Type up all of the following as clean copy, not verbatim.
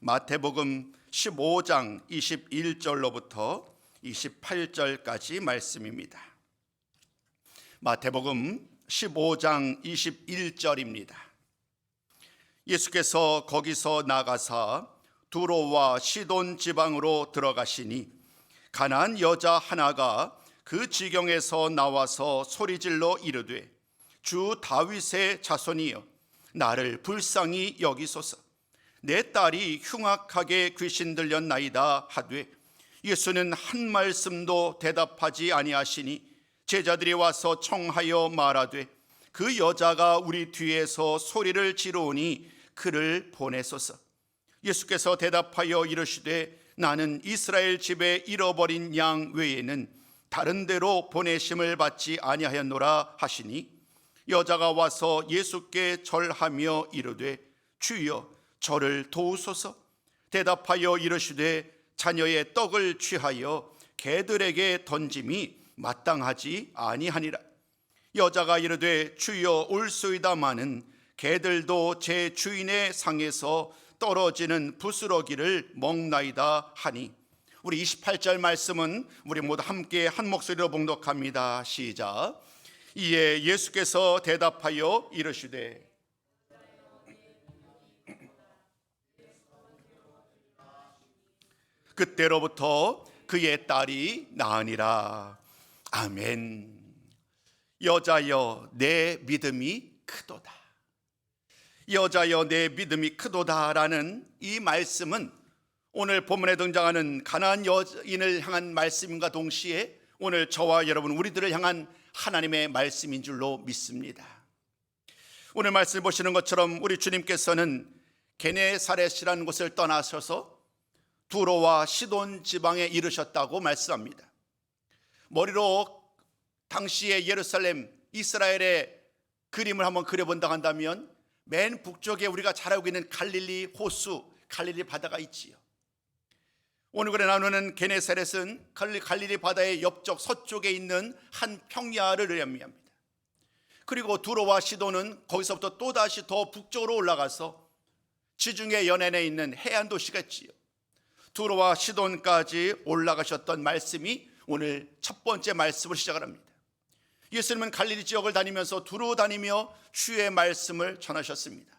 마태복음 15장 21절로부터 28절까지 말씀입니다. 마태복음 15장 21절입니다. 예수께서 거기서 나가사 두로와 시돈 지방으로 들어가시니 가나안 여자 하나가 그 지경에서 나와서 소리질러 이르되 주 다윗의 자손이여 나를 불쌍히 여기소서. 내 딸이 흉악하게 귀신 들렸나이다 하되 예수는 한 말씀도 대답하지 아니하시니 제자들이 와서 청하여 말하되 그 여자가 우리 뒤에서 소리를 지르오니 그를 보내소서. 예수께서 대답하여 이르시되 나는 이스라엘 집에 잃어버린 양 외에는 다른 데로 보내심을 받지 아니하였노라 하시니 여자가 와서 예수께 절하며 이르되 주여 저를 도우소서. 대답하여 이르시되 자녀의 떡을 취하여 개들에게 던짐이 마땅하지 아니하니라. 여자가 이르되 주여 올소이다마는 개들도 제 주인의 상에서 떨어지는 부스러기를 먹나이다 하니. 우리 28절 말씀은 우리 모두 함께 한 목소리로 봉독합니다. 시작. 이에 예수께서 대답하여 이르시되 그때로부터 그의 딸이 나으니라. 아멘. 여자여 내 믿음이 크도다. 여자여 내 믿음이 크도다라는 이 말씀은 오늘 본문에 등장하는 가나안 여인을 향한 말씀과 동시에 오늘 저와 여러분 우리들을 향한 하나님의 말씀인 줄로 믿습니다. 오늘 말씀 보시는 것처럼 우리 주님께서는 게네사렛이라는 곳을 떠나셔서 두로와 시돈 지방에 이르셨다고 말씀합니다. 머리로 당시의 예루살렘, 이스라엘의 그림을 한번 그려본다 한다면 맨 북쪽에 우리가 잘 알고 있는 갈릴리 호수, 갈릴리 바다가 있지요. 오늘 그래 나누는 게네사렛은 갈릴리 바다의 옆쪽 서쪽에 있는 한 평야를 의미합니다. 그리고 두로와 시돈은 거기서부터 또다시 더 북쪽으로 올라가서 지중해 연안에 있는 해안 도시가 있지요. 두로와 시돈까지 올라가셨던 말씀이 오늘 첫 번째 말씀을 시작을 합니다. 예수님은 갈릴리 지역을 다니면서 두루 다니며 주의 말씀을 전하셨습니다.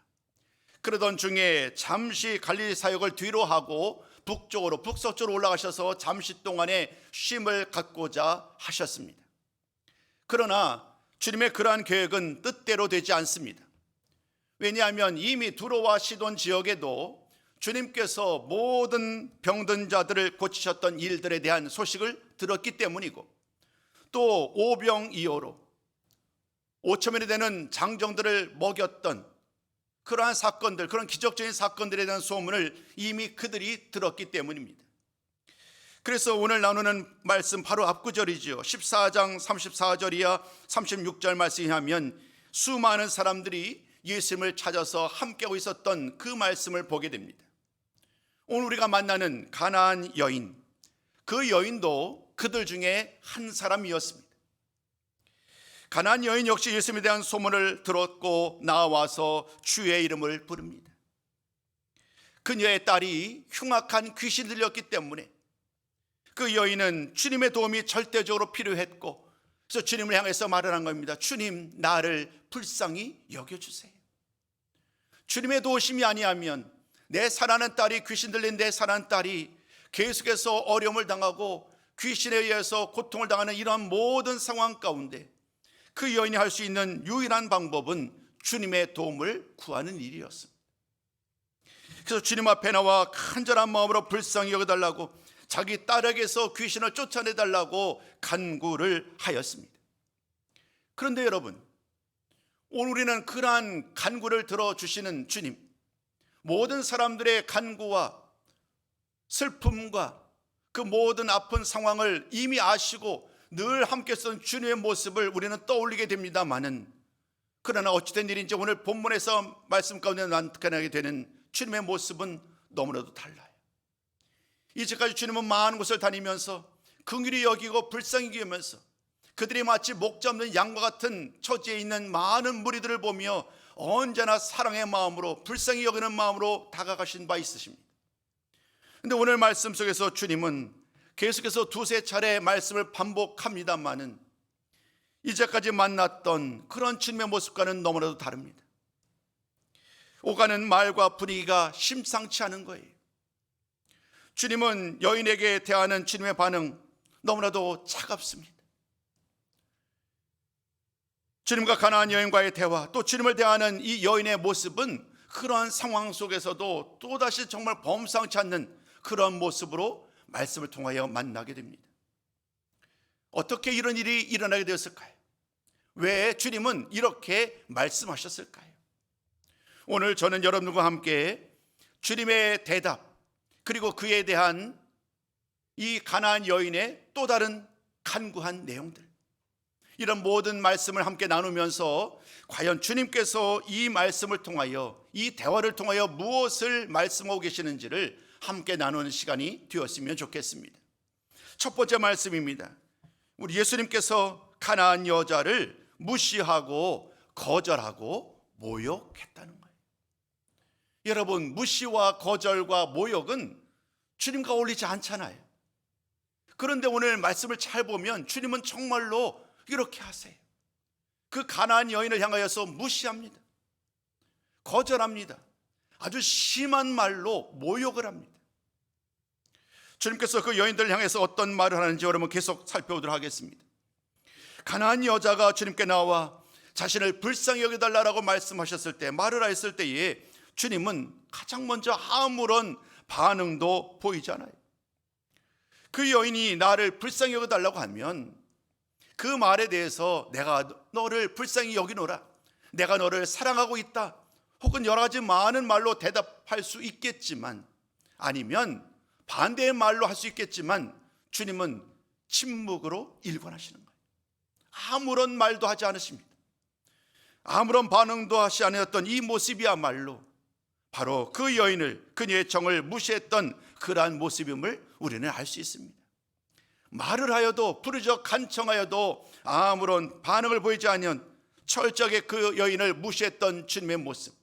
그러던 중에 잠시 갈릴리 사역을 뒤로 하고 북쪽으로 북서쪽으로 올라가셔서 잠시 동안의 쉼을 갖고자 하셨습니다. 그러나 주님의 그러한 계획은 뜻대로 되지 않습니다. 왜냐하면 이미 두로와 시돈 지역에도 주님께서 모든 병든 자들을 고치셨던 일들에 대한 소식을 들었기 때문이고 또 오병이어로 5천명이 되는 장정들을 먹였던 그러한 사건들, 그런 기적적인 사건들에 대한 소문을 이미 그들이 들었기 때문입니다. 그래서 오늘 나누는 말씀 바로 앞구절이죠. 14장 34절 이하 36절 말씀에 하면 수많은 사람들이 예수님을 찾아서 함께하고 있었던 그 말씀을 보게 됩니다. 오늘 우리가 만나는 가나안 여인, 그 여인도 그들 중에 한 사람이었습니다. 가나안 여인 역시 예수님에 대한 소문을 들었고 나와서 주의 이름을 부릅니다. 그녀의 딸이 흉악한 귀신이 들렸기 때문에 그 여인은 주님의 도움이 절대적으로 필요했고 그래서 주님을 향해서 말을 한 겁니다. 주님, 나를 불쌍히 여겨주세요. 주님의 도우심이 아니하면 내 사랑하는 딸이 귀신 들린 내 사랑하는 딸이 계속해서 어려움을 당하고 귀신에 의해서 고통을 당하는 이러한 모든 상황 가운데 그 여인이 할 수 있는 유일한 방법은 주님의 도움을 구하는 일이었습니다. 그래서 주님 앞에 나와 간절한 마음으로 불쌍히 여겨달라고 자기 딸에게서 귀신을 쫓아내달라고 간구를 하였습니다. 그런데 여러분, 오늘 우리는 그러한 간구를 들어주시는 주님, 모든 사람들의 간구와 슬픔과 그 모든 아픈 상황을 이미 아시고 늘 함께 있었던 주님의 모습을 우리는 떠올리게 됩니다마는 그러나 어찌된 일인지 오늘 본문에서 말씀 가운데 나타나게 되는 주님의 모습은 너무나도 달라요. 이제까지 주님은 많은 곳을 다니면서 긍휼히 여기고 불쌍히 여기면서 그들이 마치 목자 없는 양과 같은 처지에 있는 많은 무리들을 보며 언제나 사랑의 마음으로 불쌍히 여기는 마음으로 다가가신 바 있으십니다. 근데 오늘 말씀 속에서 주님은 계속해서 두세 차례 말씀을 반복합니다마는 이제까지 만났던 그런 주님의 모습과는 너무나도 다릅니다. 오가는 말과 분위기가 심상치 않은 거예요. 주님은 여인에게 대하는 주님의 반응 너무나도 차갑습니다. 주님과 가나안 여인과의 대화, 또 주님을 대하는 이 여인의 모습은 그러한 상황 속에서도 또다시 정말 범상치 않는 그런 모습으로 말씀을 통하여 만나게 됩니다. 어떻게 이런 일이 일어나게 되었을까요? 왜 주님은 이렇게 말씀하셨을까요? 오늘 저는 여러분과 함께 주님의 대답, 그리고 그에 대한 이 가나안 여인의 또 다른 간구한 내용들, 이런 모든 말씀을 함께 나누면서 과연 주님께서 이 말씀을 통하여, 이 대화를 통하여 무엇을 말씀하고 계시는지를 함께 나누는 시간이 되었으면 좋겠습니다. 첫 번째 말씀입니다. 우리 예수님께서 가나안 여자를 무시하고 거절하고 모욕했다는 거예요. 여러분, 무시와 거절과 모욕은 주님과 어울리지 않잖아요. 그런데 오늘 말씀을 잘 보면 주님은 정말로 이렇게 하세요. 그 가나안 여인을 향하여서 무시합니다. 거절합니다. 아주 심한 말로 모욕을 합니다. 주님께서 그 여인들을 향해서 어떤 말을 하는지 여러분 계속 살펴보도록 하겠습니다. 가나안 여자가 주님께 나와 자신을 불쌍히 여겨달라고 말씀하셨을 때, 말을 했을 때에 주님은 가장 먼저 아무런 반응도 보이지 않아요. 그 여인이 나를 불쌍히 여겨달라고 하면 그 말에 대해서 내가 너를 불쌍히 여기노라, 내가 너를 사랑하고 있다, 혹은 여러 가지 많은 말로 대답할 수 있겠지만, 아니면 반대의 말로 할 수 있겠지만, 주님은 침묵으로 일관하시는 거예요. 아무런 말도 하지 않으십니다. 아무런 반응도 하지 않았던 이 모습이야말로 바로 그 여인을, 그녀의 정을 무시했던 그러한 모습임을 우리는 알 수 있습니다. 말을 하여도, 부르짖어 간청하여도 아무런 반응을 보이지 않은 철저하게 그 여인을 무시했던 주님의 모습.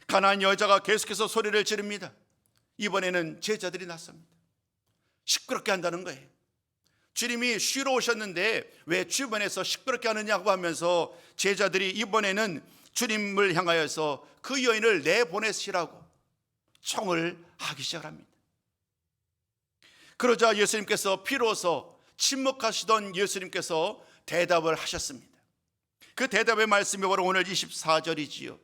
가나안 여자가 계속해서 소리를 지릅니다. 이번에는 제자들이 나섭니다. 시끄럽게 한다는 거예요. 주님이 쉬러 오셨는데 왜 주변에서 시끄럽게 하느냐고 하면서 제자들이 이번에는 주님을 향하여서 그 여인을 내보내시라고 청을 하기 시작합니다. 그러자 예수님께서 비로소 침묵하시던 예수님께서 대답을 하셨습니다. 그 대답의 말씀이 바로 오늘 24절이지요.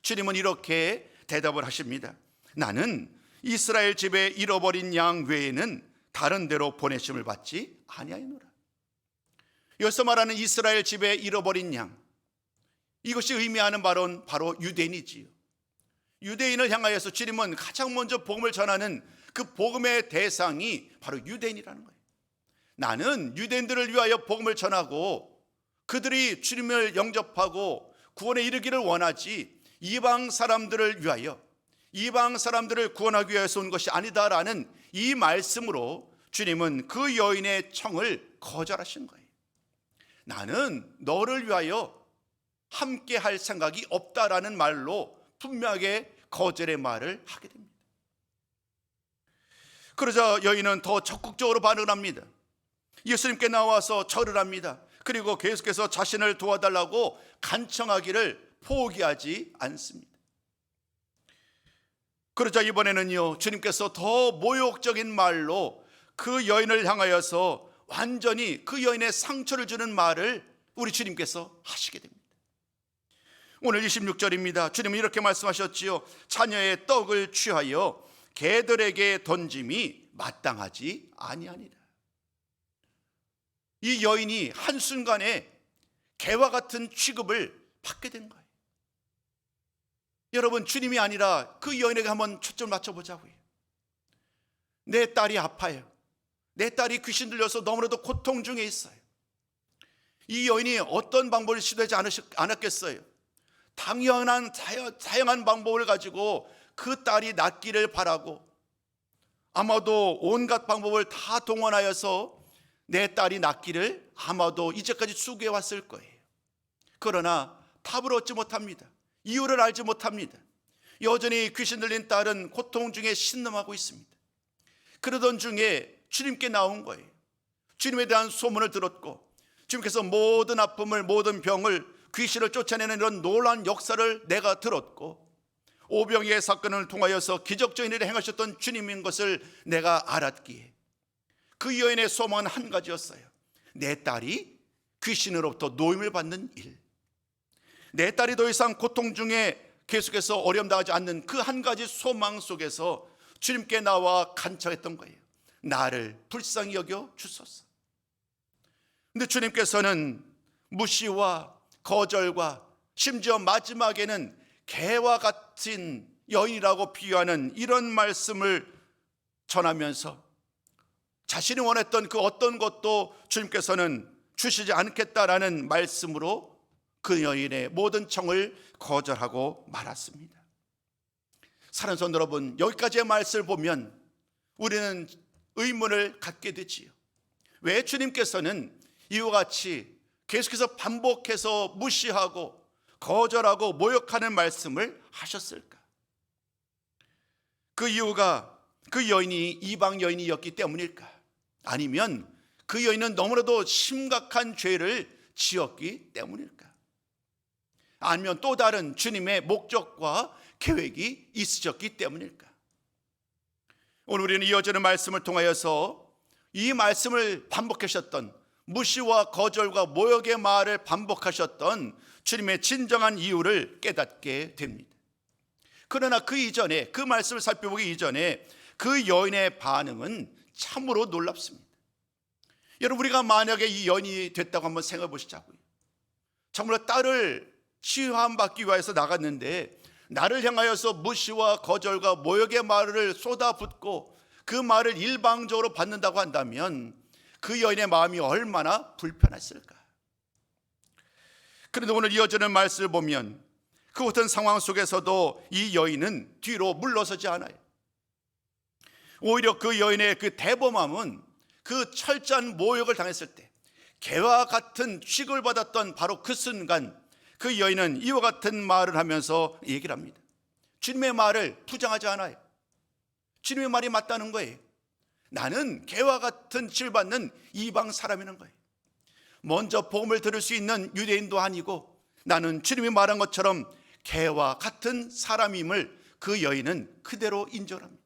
주님은 이렇게 대답을 하십니다. 나는 이스라엘 집에 잃어버린 양 외에는 다른 데로 보내심을 받지 아니하노라. 여기서 말하는 이스라엘 집에 잃어버린 양, 이것이 의미하는 바로 유대인이지요. 유대인을 향하여서 주님은 가장 먼저 복음을 전하는 그 복음의 대상이 바로 유대인이라는 거예요. 나는 유대인들을 위하여 복음을 전하고 그들이 주님을 영접하고 구원에 이르기를 원하지, 이방 사람들을 위하여, 이방 사람들을 구원하기 위해서 온 것이 아니다라는 이 말씀으로 주님은 그 여인의 청을 거절하신 거예요. 나는 너를 위하여 함께 할 생각이 없다라는 말로 분명하게 거절의 말을 하게 됩니다. 그러자 여인은 더 적극적으로 반응을 합니다. 예수님께 나와서 절을 합니다. 그리고 계속해서 자신을 도와달라고 간청하기를 포기하지 않습니다. 그러자 이번에는요, 주님께서 더 모욕적인 말로 그 여인을 향하여서 완전히 그 여인의 상처를 주는 말을 우리 주님께서 하시게 됩니다. 오늘 26절입니다. 주님은 이렇게 말씀하셨지요. 자녀의 떡을 취하여 개들에게 던짐이 마땅하지 아니하니라. 이 여인이 한순간에 개와 같은 취급을 받게 된 거예요. 여러분, 주님이 아니라 그 여인에게 한번 초점을 맞춰보자고요. 내 딸이 아파요. 내 딸이 귀신 들려서 너무나도 고통 중에 있어요. 이 여인이 어떤 방법을 시도하지 않았겠어요? 당연한 다양한 방법을 가지고 그 딸이 낫기를 바라고, 아마도 온갖 방법을 다 동원하여서 내 딸이 낫기를 아마도 이제까지 추구해 왔을 거예요. 그러나 답을 얻지 못합니다. 이유를 알지 못합니다. 여전히 귀신 들린 딸은 고통 중에 신음하고 있습니다. 그러던 중에 주님께 나온 거예요. 주님에 대한 소문을 들었고 주님께서 모든 아픔을, 모든 병을, 귀신을 쫓아내는 이런 놀라운 역사를 내가 들었고 오병이의 사건을 통하여서 기적적인 일을 행하셨던 주님인 것을 내가 알았기에 그 여인의 소망은 한 가지였어요. 내 딸이 귀신으로부터 노임을 받는 일, 내 딸이 더 이상 고통 중에 계속해서 어려움당하지 않는 그 한 가지 소망 속에서 주님께 나와 간청했던 거예요. 나를 불쌍히 여겨 주소서. 근데 주님께서는 무시와 거절과 심지어 마지막에는 개와 같은 여인이라고 비유하는 이런 말씀을 전하면서 자신이 원했던 그 어떤 것도 주님께서는 주시지 않겠다라는 말씀으로 그 여인의 모든 청을 거절하고 말았습니다. 사랑하는 성도 여러분, 여기까지의 말씀을 보면 우리는 의문을 갖게 되지요. 왜 주님께서는 이와 같이 계속해서 반복해서 무시하고 거절하고 모욕하는 말씀을 하셨을까? 그 이유가 그 여인이 이방 여인이었기 때문일까? 아니면 그 여인은 너무나도 심각한 죄를 지었기 때문일까? 아니면 또 다른 주님의 목적과 계획이 있으셨기 때문일까? 오늘 우리는 이어지는 말씀을 통하여서 이 말씀을 반복하셨던, 무시와 거절과 모욕의 말을 반복하셨던 주님의 진정한 이유를 깨닫게 됩니다. 그러나 그 이전에, 그 말씀을 살펴보기 이전에 그 여인의 반응은 참으로 놀랍습니다. 여러분, 우리가 만약에 이 여인이 됐다고 한번 생각해 보시자고요. 참으로 딸을 치유함받기 위해서 나갔는데 나를 향하여서 무시와 거절과 모욕의 말을 쏟아붓고 그 말을 일방적으로 받는다고 한다면 그 여인의 마음이 얼마나 불편했을까? 그런데 오늘 이어지는 말씀을 보면 그 어떤 상황 속에서도 이 여인은 뒤로 물러서지 않아요. 오히려 그 여인의 그 대범함은 그 철저한 모욕을 당했을 때 개와 같은 취급을 받았던 바로 그 순간 그 여인은 이와 같은 말을 하면서 얘기를 합니다. 주님의 말을 부정하지 않아요. 주님의 말이 맞다는 거예요. 나는 개와 같은 취급을 받는 이방 사람이라는 거예요. 먼저 복음을 들을 수 있는 유대인도 아니고 나는 주님이 말한 것처럼 개와 같은 사람임을 그 여인은 그대로 인정합니다.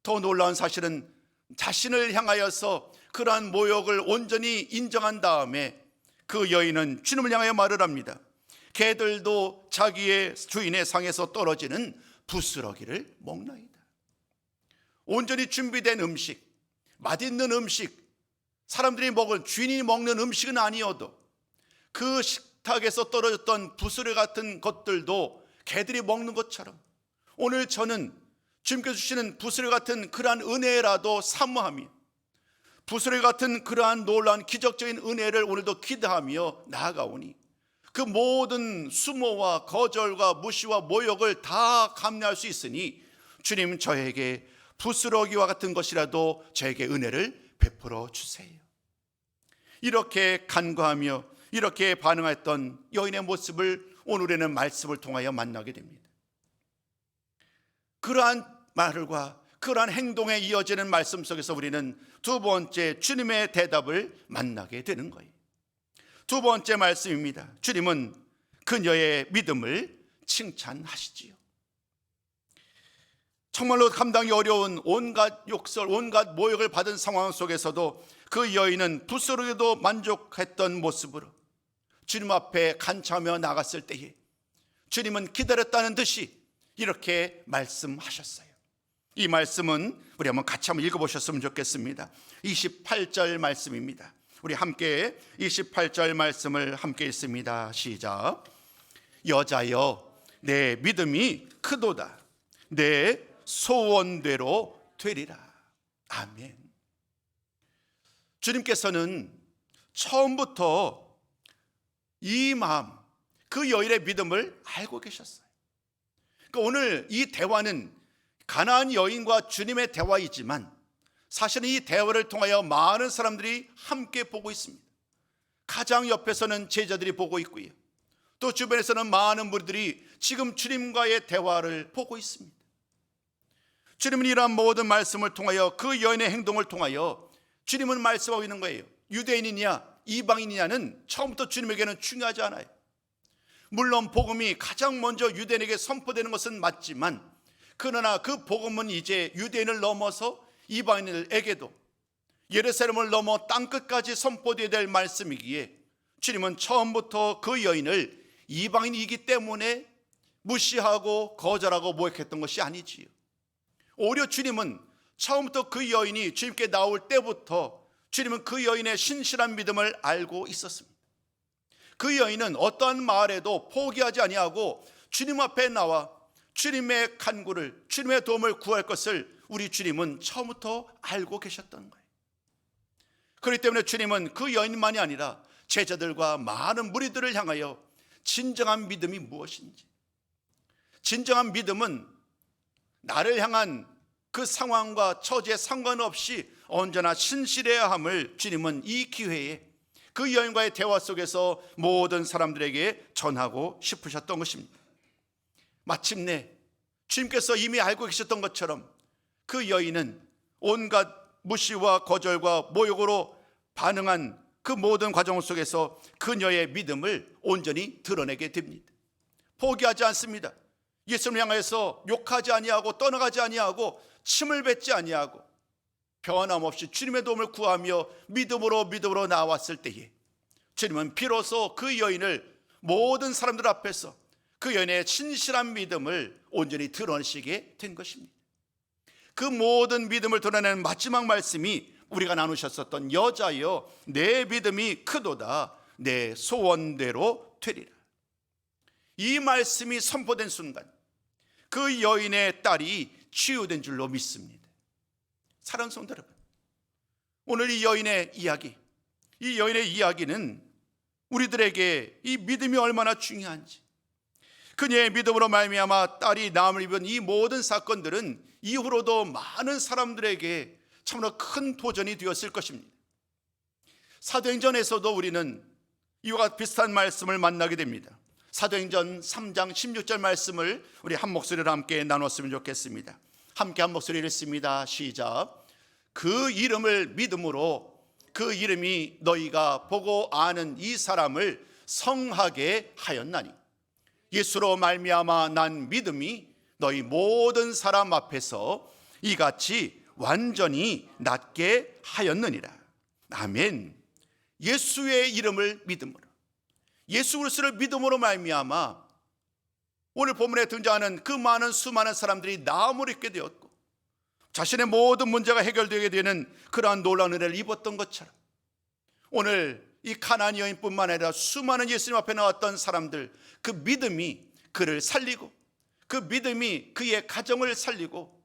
더 놀라운 사실은 자신을 향하여서 그러한 모욕을 온전히 인정한 다음에 그 여인은 주님을 향하여 말을 합니다. 개들도 자기의 주인의 상에서 떨어지는 부스러기를 먹나이다. 온전히 준비된 음식, 맛있는 음식, 사람들이 먹을, 주인이 먹는 음식은 아니어도 그 식탁에서 떨어졌던 부스러기 같은 것들도 개들이 먹는 것처럼 오늘 저는 주님께서 주시는 부스러기 같은 그러한 은혜라도 사모하며 부스러기 같은 그러한 놀라운 기적적인 은혜를 오늘도 기대하며 나아가오니 그 모든 수모와 거절과 무시와 모욕을 다 감내할 수 있으니 주님, 저에게 부스러기와 같은 것이라도 저에게 은혜를 베풀어 주세요. 이렇게 간구하며 이렇게 반응했던 여인의 모습을 오늘에는 말씀을 통하여 만나게 됩니다. 그러한 말과 그러한 행동에 이어지는 말씀 속에서 우리는 두 번째 주님의 대답을 만나게 되는 거예요. 두 번째 말씀입니다. 주님은 그녀의 믿음을 칭찬하시지요. 정말로 감당이 어려운 온갖 욕설, 온갖 모욕을 받은 상황 속에서도 그 여인은 부스러기도 만족했던 모습으로 주님 앞에 간청하며 나갔을 때에 주님은 기다렸다는 듯이 이렇게 말씀하셨어요. 이 말씀은 우리 한번 같이 한번 읽어보셨으면 좋겠습니다. 28절 말씀입니다. 우리 함께 28절 말씀을 함께 읽습니다. 시작. 여자여, 내 믿음이 크도다. 내 소원대로 되리라. 아멘. 주님께서는 처음부터 이 마음, 그 여인의 믿음을 알고 계셨어요. 그러니까 오늘 이 대화는 가나안 여인과 주님의 대화이지만 사실은 이 대화를 통하여 많은 사람들이 함께 보고 있습니다. 가장 옆에서는 제자들이 보고 있고요, 또 주변에서는 많은 무리들이 지금 주님과의 대화를 보고 있습니다. 주님은 이러한 모든 말씀을 통하여 그 여인의 행동을 통하여 주님은 말씀하고 있는 거예요. 유대인이냐 이방인이냐는 처음부터 주님에게는 중요하지 않아요. 물론 복음이 가장 먼저 유대인에게 선포되는 것은 맞지만, 그러나 그 복음은 이제 유대인을 넘어서 이방인에게도 예루살렘을 넘어 땅끝까지 선포되어야 될 말씀이기에 주님은 처음부터 그 여인을 이방인이기 때문에 무시하고 거절하고 모욕했던 것이 아니지요. 오히려 주님은 처음부터 그 여인이 주님께 나올 때부터 주님은 그 여인의 신실한 믿음을 알고 있었습니다. 그 여인은 어떠한 말에도 포기하지 아니하고 주님 앞에 나와 주님의 간구를, 주님의 도움을 구할 것을 우리 주님은 처음부터 알고 계셨던 거예요. 그렇기 때문에 주님은 그 여인만이 아니라 제자들과 많은 무리들을 향하여 진정한 믿음이 무엇인지, 진정한 믿음은 나를 향한 그 상황과 처지에 상관없이 언제나 신실해야 함을 주님은 이 기회에 그 여인과의 대화 속에서 모든 사람들에게 전하고 싶으셨던 것입니다. 마침내 주님께서 이미 알고 계셨던 것처럼 그 여인은 온갖 무시와 거절과 모욕으로 반응한 그 모든 과정 속에서 그녀의 믿음을 온전히 드러내게 됩니다. 포기하지 않습니다. 예수님을 향해서 욕하지 아니하고 떠나가지 아니하고 침을 뱉지 아니하고 변함없이 주님의 도움을 구하며 믿음으로 나왔을 때에 주님은 비로소 그 여인을 모든 사람들 앞에서 그 여인의 신실한 믿음을 온전히 드러내시게 된 것입니다. 그 모든 믿음을 드러내는 마지막 말씀이 우리가 나누셨었던 여자여 내 믿음이 크도다 내 소원대로 되리라. 이 말씀이 선포된 순간 그 여인의 딸이 치유된 줄로 믿습니다. 사랑하는 성도 여러분, 오늘 이 여인의 이야기는 우리들에게 이 믿음이 얼마나 중요한지, 그녀의 믿음으로 말미암아 딸이 나음을 입은 이 모든 사건들은 이후로도 많은 사람들에게 참으로 큰 도전이 되었을 것입니다. 사도행전에서도 우리는 이와 비슷한 말씀을 만나게 됩니다. 사도행전 3장 16절 말씀을 우리 한 목소리로 함께 나눴으면 좋겠습니다. 함께 한 목소리를 읽습니다. 시작. 그 이름을 믿음으로 그 이름이 너희가 보고 아는 이 사람을 성하게 하였나니 예수로 말미암아 난 믿음이 너희 모든 사람 앞에서 이같이 완전히 낫게 하였느니라. 아멘. 예수의 이름을 믿음으로, 예수 그리스도를 믿음으로 말미암아 오늘 본문에 등장하는 그 많은 수많은 사람들이 나음을 입게 되었고 자신의 모든 문제가 해결되게 되는 그러한 놀라운 은혜를 입었던 것처럼 오늘 이 가나안 여인뿐만 아니라 수많은 예수님 앞에 나왔던 사람들, 그 믿음이 그를 살리고 그 믿음이 그의 가정을 살리고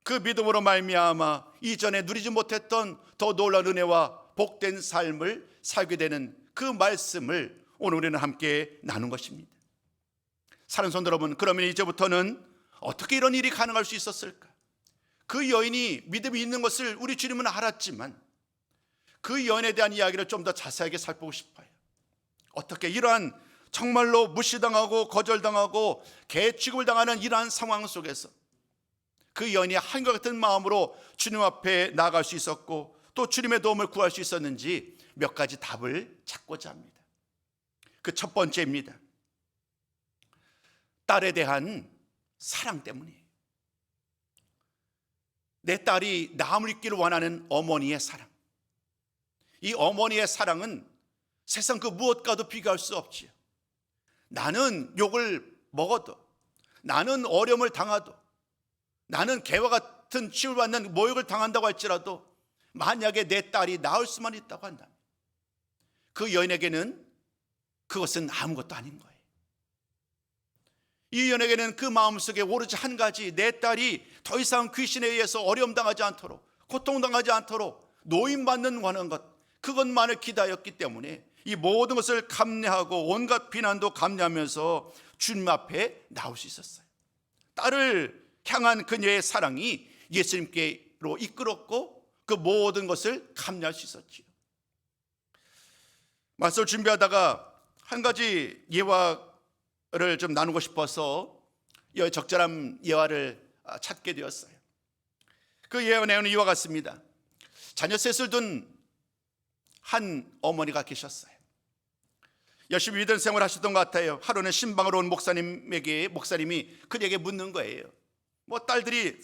그 믿음으로 말미암아 이전에 누리지 못했던 더 놀라운 은혜와 복된 삶을 살게 되는 그 말씀을 오늘 우리는 함께 나눈 것입니다. 사랑하는 성도 여러분, 그러면 이제부터는 어떻게 이런 일이 가능할 수 있었을까? 그 여인이 믿음이 있는 것을 우리 주님은 알았지만 그 여인에 대한 이야기를 좀 더 자세하게 살피고 싶어요. 어떻게 이러한 정말로 무시당하고 거절당하고 개취급을 당하는 이러한 상황 속에서 그 여인이 한과 같은 마음으로 주님 앞에 나아갈 수 있었고 또 주님의 도움을 구할 수 있었는지 몇 가지 답을 찾고자 합니다. 그 첫 번째입니다. 딸에 대한 사랑 때문이에요. 내 딸이 나음을 입기를 원하는 어머니의 사랑. 이 어머니의 사랑은 세상 그 무엇과도 비교할 수 없지요. 나는 욕을 먹어도, 나는 어려움을 당하도, 나는 개와 같은 취급을 받는 모욕을 당한다고 할지라도 만약에 내 딸이 나을 수만 있다고 한다면 그 여인에게는 그것은 아무것도 아닌 거예요. 이 여인에게는 그 마음속에 오로지 한 가지, 내 딸이 더 이상 귀신에 의해서 어려움 당하지 않도록, 고통당하지 않도록 노임받는 원한 것, 그것만을 기다렸기 때문에 이 모든 것을 감내하고 온갖 비난도 감내하면서 주님 앞에 나올 수 있었어요. 딸을 향한 그녀의 사랑이 예수님께로 이끌었고 그 모든 것을 감내할 수 있었지요. 말씀을 준비하다가 한 가지 예와 좀 나누고 싶어서 이 적절한 예화를 찾게 되었어요. 그 예화 내용은 이와 같습니다. 자녀 셋을 둔 한 어머니가 계셨어요. 열심히 믿음 생활을 하셨던 것 같아요. 하루는 신방으로 온 목사님이 그에게 묻는 거예요.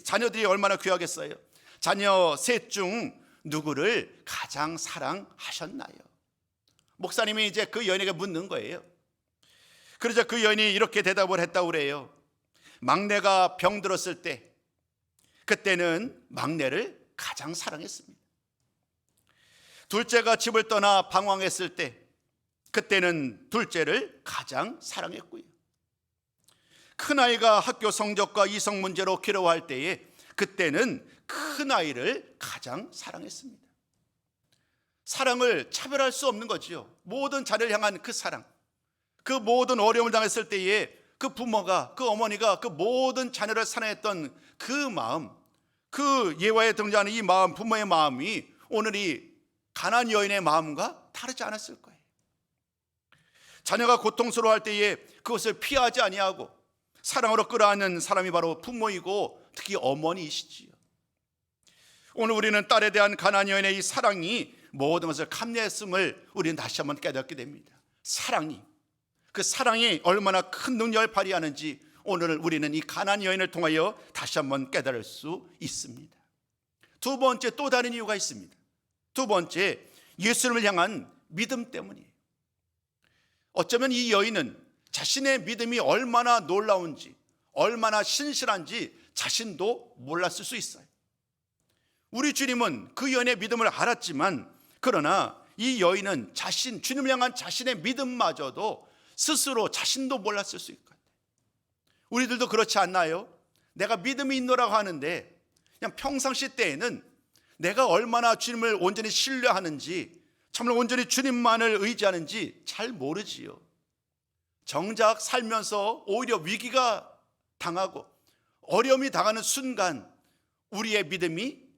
자녀들이 얼마나 귀하겠어요. 자녀 셋 중 누구를 가장 사랑하셨나요? 목사님이 이제 그 여인에게 묻는 거예요. 그러자 그 여인이 이렇게 대답을 했다고 그래요. 막내가 병들었을 때, 그때는 막내를 가장 사랑했습니다. 둘째가 집을 떠나 방황했을 때, 그때는 둘째를 가장 사랑했고요. 큰아이가 학교 성적과 이성 문제로 괴로워할 때에, 그때는 큰아이를 가장 사랑했습니다. 사랑을 차별할 수 없는 거지요. 모든 자녀를 향한 그 사랑, 그 모든 어려움을 당했을 때에 그 부모가, 그 어머니가 그 모든 자녀를 사랑했던 그 마음, 그 예화에 등장하는 이 마음, 부모의 마음이 오늘 이 가나안 여인의 마음과 다르지 않았을 거예요. 자녀가 고통스러워할 때에 그것을 피하지 아니하고 사랑으로 끌어안는 사람이 바로 부모이고 특히 어머니이시지요. 오늘 우리는 딸에 대한 가나안 여인의 이 사랑이 모든 것을 감내했음을 우리는 다시 한번 깨닫게 됩니다. 그 사랑이 얼마나 큰 능력을 발휘하는지 오늘 우리는 이 가나안 여인을 통하여 다시 한번 깨달을 수 있습니다. 두 번째, 또 다른 이유가 있습니다. 두 번째, 예수님을 향한 믿음 때문이에요. 어쩌면 이 여인은 자신의 믿음이 얼마나 놀라운지, 얼마나 신실한지 자신도 몰랐을 수 있어요. 우리 주님은 그 여인의 믿음을 알았지만, 그러나 이 여인은 주님을 향한 자신의 믿음마저도 스스로 자신도 몰랐을 수 있거든요. 우리들도 그렇지 않나요? 내가 믿음이 있노라고 하는데 그냥 평상시 때에는 내가 얼마나 주님을 온전히 신뢰하는지, 정말 온전히 주님만을 의지하는지 잘 모르지요. 정작 살면서 오히려 위기가 당하고 어려움이 당하는 순간 우리의 믿음이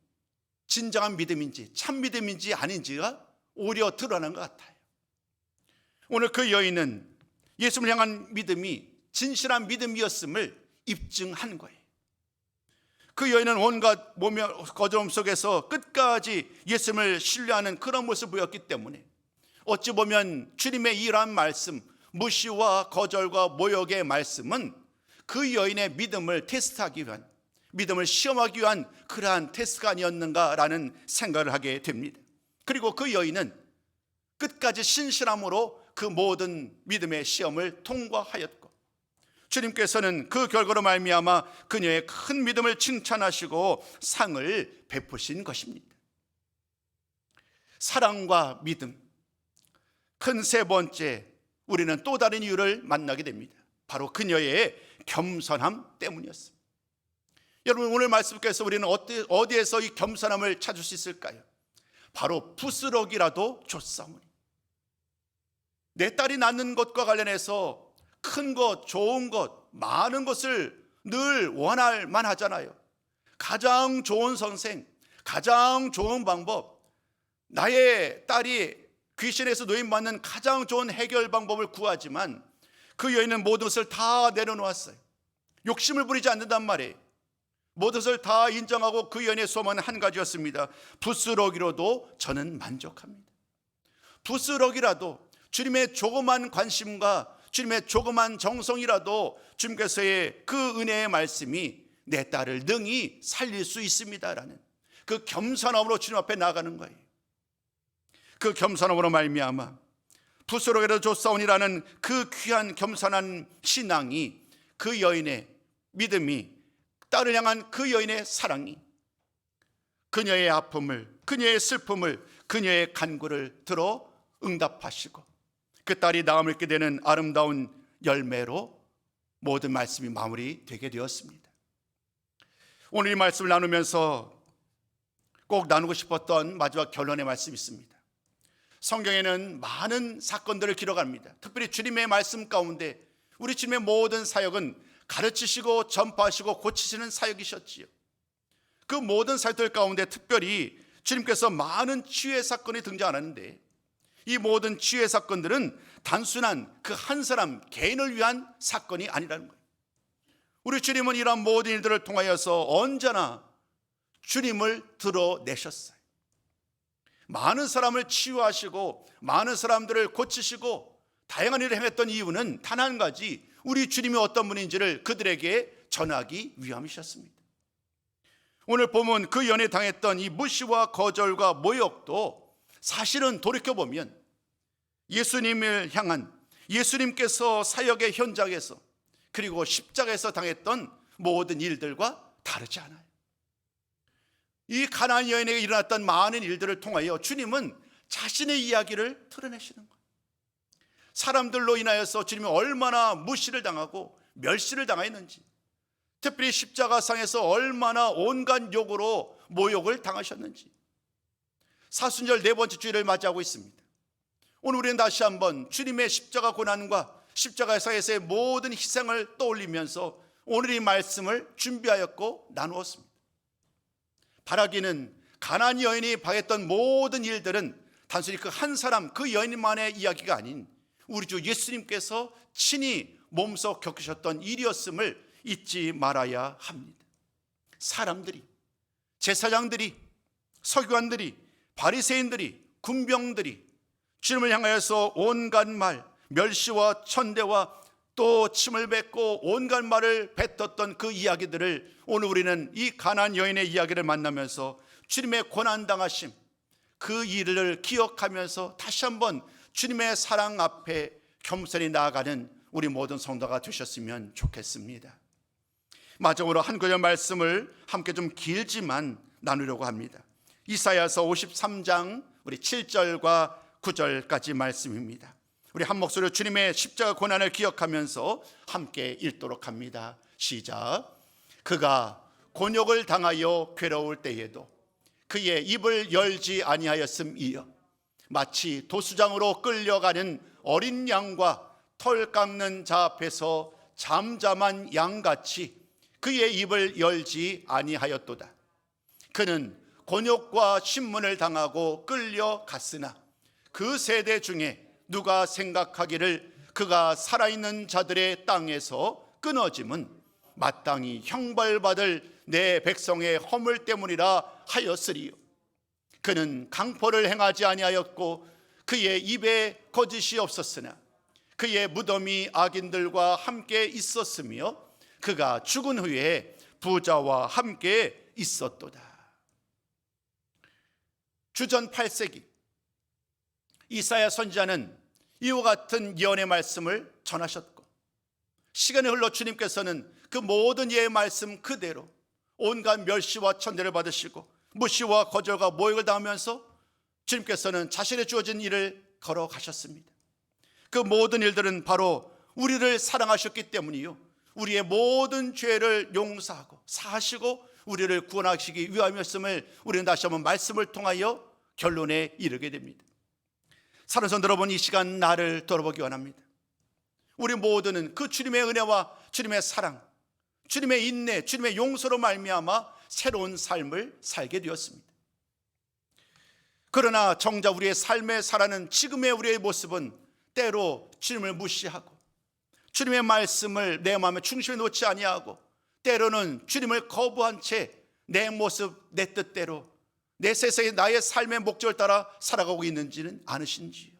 진정한 믿음인지 참 믿음인지 아닌지가 오히려 드러나는 것 같아요. 오늘 그 여인은 예수님을 향한 믿음이 진실한 믿음이었음을 입증한 거예요. 그 여인은 온갖 거저움 속에서 끝까지 예수님을 신뢰하는 그런 모습을 보였기 때문에 어찌 보면 주님의 이러한 말씀, 무시와 거절과 모욕의 말씀은 그 여인의 믿음을 테스트하기 위한, 믿음을 시험하기 위한 그러한 테스트가 아니었는가라는 생각을 하게 됩니다. 그리고 그 여인은 끝까지 신실함으로 그 모든 믿음의 시험을 통과하였고, 주님께서는 그 결과로 말미암아 그녀의 큰 믿음을 칭찬하시고 상을 베푸신 것입니다. 사랑과 믿음, 큰 세 번째, 우리는 또 다른 이유를 만나게 됩니다. 바로 그녀의 겸손함 때문이었습니다. 여러분, 오늘 말씀께서 우리는 어디에서 이 겸손함을 찾을 수 있을까요? 바로 부스럭이라도 줬사오니. 내 딸이 낳는 것과 관련해서 큰 것, 좋은 것, 많은 것을 늘 원할 만하잖아요. 가장 좋은 선생, 가장 좋은 방법, 나의 딸이 귀신에서 노임받는 가장 좋은 해결 방법을 구하지만 그 여인은 모든 것을 다 내려놓았어요. 욕심을 부리지 않는단 말이에요. 모든 것을 다 인정하고 그 여인의 소망은 한 가지였습니다. 부스러기로도 저는 만족합니다. 부스러기라도, 주님의 조그만 관심과 주님의 조그만 정성이라도 주님께서의 그 은혜의 말씀이 내 딸을 능히 살릴 수 있습니다라는 그 겸손함으로 주님 앞에 나가는 거예요. 그 겸손함으로 말미암아 부스러기라도 줬사오니라는 그 귀한 겸손한 신앙이, 그 여인의 믿음이, 딸을 향한 그 여인의 사랑이 그녀의 아픔을, 그녀의 슬픔을, 그녀의 간구를 들어 응답하시고 그 딸이 낳음을 얻게 되는 아름다운 열매로 모든 말씀이 마무리되게 되었습니다. 오늘 이 말씀을 나누면서 꼭 나누고 싶었던 마지막 결론의 말씀이 있습니다. 성경에는 많은 사건들을 기록합니다. 특별히 주님의 말씀 가운데 우리 주님의 모든 사역은 가르치시고 전파하시고 고치시는 사역이셨지요. 그 모든 사역들 가운데 특별히 주님께서 많은 치유의 사건이 등장하는데 이 모든 치유의 사건들은 단순한 그 한 사람 개인을 위한 사건이 아니라는 거예요. 우리 주님은 이러한 모든 일들을 통하여서 언제나 주님을 드러내셨어요. 많은 사람을 치유하시고 많은 사람들을 고치시고 다양한 일을 행했던 이유는 단 한 가지, 우리 주님이 어떤 분인지를 그들에게 전하기 위함이셨습니다. 오늘 보면 그 연에 당했던 이 무시와 거절과 모욕도 사실은 돌이켜보면 예수님을 향한, 예수님께서 사역의 현장에서 그리고 십자가에서 당했던 모든 일들과 다르지 않아요. 이 가나안 여인에게 일어났던 많은 일들을 통하여 주님은 자신의 이야기를 드러내시는 거예요. 사람들로 인하여서 주님이 얼마나 무시를 당하고 멸시를 당했는지, 특별히 십자가상에서 얼마나 온갖 욕으로 모욕을 당하셨는지, 사순절 네 번째 주일을 맞이하고 있습니다. 오늘 우리는 다시 한번 주님의 십자가 고난과 십자가상에서의 모든 희생을 떠올리면서 오늘 이 말씀을 준비하였고 나누었습니다. 바라기는 가나안 여인이 당했던 모든 일들은 단순히 그 한 사람, 그 여인만의 이야기가 아닌 우리 주 예수님께서 친히 몸소 겪으셨던 일이었음을 잊지 말아야 합니다. 사람들이, 제사장들이, 서기관들이, 바리새인들이, 군병들이 주님을 향하여서 온갖 말, 멸시와 천대와 또 침을 뱉고 온갖 말을 뱉었던 그 이야기들을 오늘 우리는 이 가나안 여인의 이야기를 만나면서 주님의 고난당하심, 그 일을 기억하면서 다시 한번 주님의 사랑 앞에 겸손히 나아가는 우리 모든 성도가 되셨으면 좋겠습니다. 마지막으로 한 구절 말씀을 함께 좀 길지만 나누려고 합니다. 이사야서 53장 우리 7절과 9절까지 말씀입니다. 우리 한 목소리로 주님의 십자가 고난을 기억하면서 함께 읽도록 합니다. 시작. 그가 곤욕을 당하여 괴로울 때에도 그의 입을 열지 아니하였음이여. 마치 도수장으로 끌려가는 어린 양과 털 깎는 자 앞에서 잠잠한 양같이 그의 입을 열지 아니하였도다. 그는 곤욕과 신문을 당하고 끌려갔으나 그 세대 중에 누가 생각하기를 그가 살아있는 자들의 땅에서 끊어짐은 마땅히 형벌받을 내 백성의 허물 때문이라 하였으리요. 그는 강포를 행하지 아니하였고 그의 입에 거짓이 없었으나 그의 무덤이 악인들과 함께 있었으며 그가 죽은 후에 부자와 함께 있었도다. 주전 8세기 이사야 선지자는 이와 같은 예언의 말씀을 전하셨고, 시간이 흘러 주님께서는 그 모든 예의 말씀 그대로 온갖 멸시와 천대를 받으시고 무시와 거절과 모욕을 당하면서 주님께서는 자신의 주어진 일을 걸어가셨습니다. 그 모든 일들은 바로 우리를 사랑하셨기 때문이요, 우리의 모든 죄를 용서하고 사하시고 우리를 구원하시기 위함이었음을 우리는 다시 한번 말씀을 통하여 결론에 이르게 됩니다. 사랑하는 성도 여러분, 이 시간 나를 돌아보기 원합니다. 우리 모두는 그 주님의 은혜와 주님의 사랑, 주님의 인내, 주님의 용서로 말미암아 새로운 삶을 살게 되었습니다. 그러나 정작 우리의 삶에 살아가는 지금의 우리의 모습은 때로 주님을 무시하고 주님의 말씀을 내 마음에 중심에 놓지 아니하고 때로는 주님을 거부한 채 내 모습, 내 뜻대로 내 세상에 나의 삶의 목적을 따라 살아가고 있는지는 않으신지요?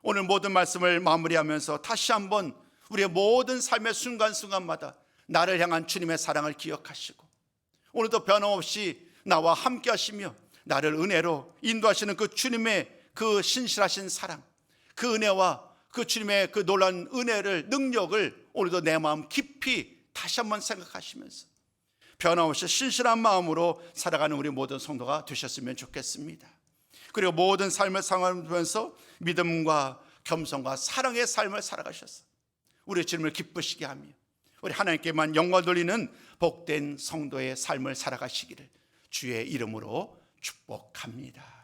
오늘 모든 말씀을 마무리하면서 다시 한번 우리의 모든 삶의 순간순간마다 나를 향한 주님의 사랑을 기억하시고 오늘도 변함없이 나와 함께 하시며 나를 은혜로 인도하시는 그 주님의 그 신실하신 사랑, 그 은혜와 그 주님의 그 놀라운 은혜를, 능력을 오늘도 내 마음 깊이 다시 한번 생각하시면서 변함없이 신실한 마음으로 살아가는 우리 모든 성도가 되셨으면 좋겠습니다. 그리고 모든 삶을 살아가면서 믿음과 겸손과 사랑의 삶을 살아가셔서 우리 주님을 기쁘시게 하며 우리 하나님께만 영광 돌리는 복된 성도의 삶을 살아가시기를 주의 이름으로 축복합니다.